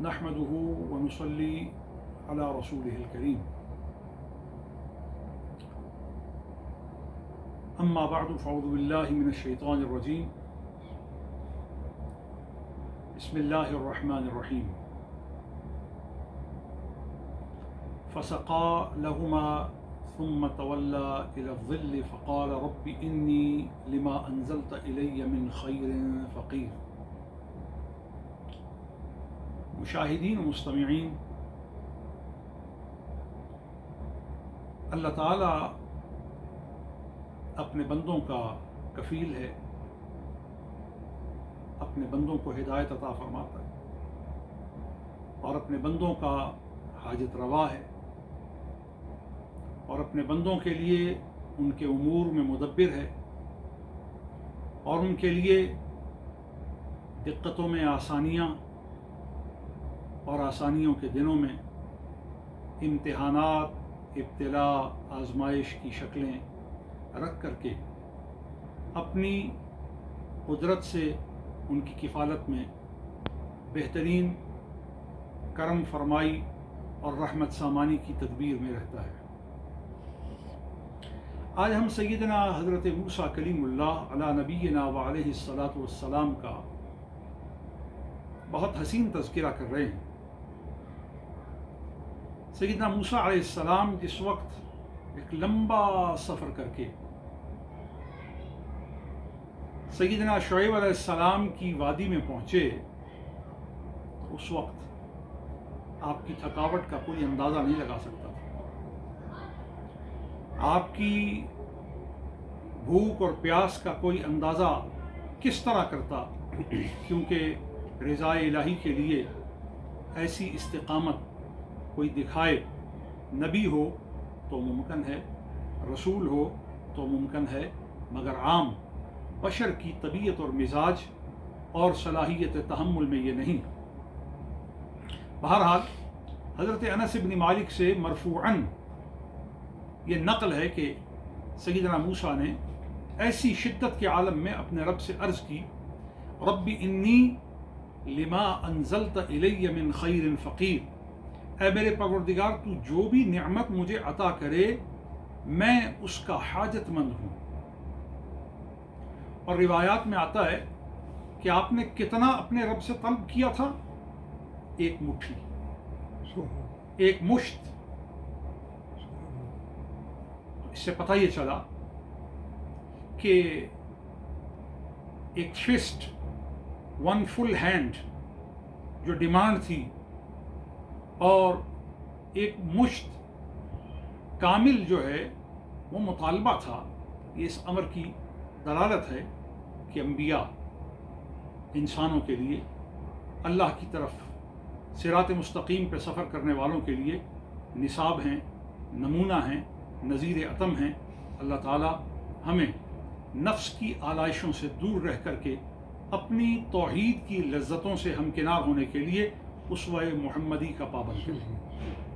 نحمده ونصلي على رسوله الكريم أما بعد فأعوذ بالله من الشيطان الرجيم بسم الله الرحمن الرحيم فسقى لهما ثم تولى إلى الظل فقال رب إني لما أنزلت إلي من خير فقير. مشاہدین و مستمعین، اللہ تعالیٰ اپنے بندوں کا کفیل ہے، اپنے بندوں کو ہدایت عطا فرماتا ہے اور اپنے بندوں کا حاجت روا ہے اور اپنے بندوں کے لیے ان کے امور میں مدبر ہے اور ان کے لیے دقتوں میں آسانیاں اور آسانیوں کے دنوں میں امتحانات، ابتلاء، آزمائش کی شکلیں رکھ کر کے اپنی قدرت سے ان کی کفالت میں بہترین کرم فرمائی اور رحمت سامانی کی تدبیر میں رہتا ہے۔ آج ہم سیدنا حضرت موسیٰ کلیم اللہ علی نبینا و علیہ الصلاۃ والسلام کا بہت حسین تذکرہ کر رہے ہیں۔ سیدنا موسیٰ علیہ السلام جس وقت ایک لمبا سفر کر کے سیدنا شعیب علیہ السلام کی وادی میں پہنچے، اس وقت آپ کی تھکاوٹ کا کوئی اندازہ نہیں لگا سکتا تھا، آپ کی بھوک اور پیاس کا کوئی اندازہ کس طرح کرتا، کیونکہ رضا الہی کے لیے ایسی استقامت کوئی دکھائے، نبی ہو تو ممکن ہے، رسول ہو تو ممکن ہے، مگر عام بشر کی طبیعت اور مزاج اور صلاحیت تحمل میں یہ نہیں۔ بہرحال حضرت انس بن مالک سے مرفوعاً یہ نقل ہے کہ سیدنا موسیٰ نے ایسی شدت کے عالم میں اپنے رب سے عرض کی، رب انی لما انزلت الی من خیر فقیر، اے میرے پروردگار تو جو بھی نعمت مجھے عطا کرے میں اس کا حاجت مند ہوں۔ اور روایات میں آتا ہے کہ آپ نے کتنا اپنے رب سے طلب کیا تھا؟ ایک مٹھی، ایک مشت۔ اس سے پتہ یہ چلا کہ ایک فسٹ، ون فل ہینڈ جو ڈیمانڈ تھی اور ایک مشت کامل جو ہے وہ مطالبہ تھا، یہ اس امر کی دلالت ہے کہ انبیاء انسانوں کے لیے، اللہ کی طرف صراط مستقیم پہ سفر کرنے والوں کے لیے نصاب ہیں، نمونہ ہیں، نظیر عطم ہیں۔ اللہ تعالیٰ ہمیں نفس کی آلائشوں سے دور رہ کر کے اپنی توحید کی لذتوں سے ہمکنار ہونے کے لیے اسوہ محمدی کا پابند کریں۔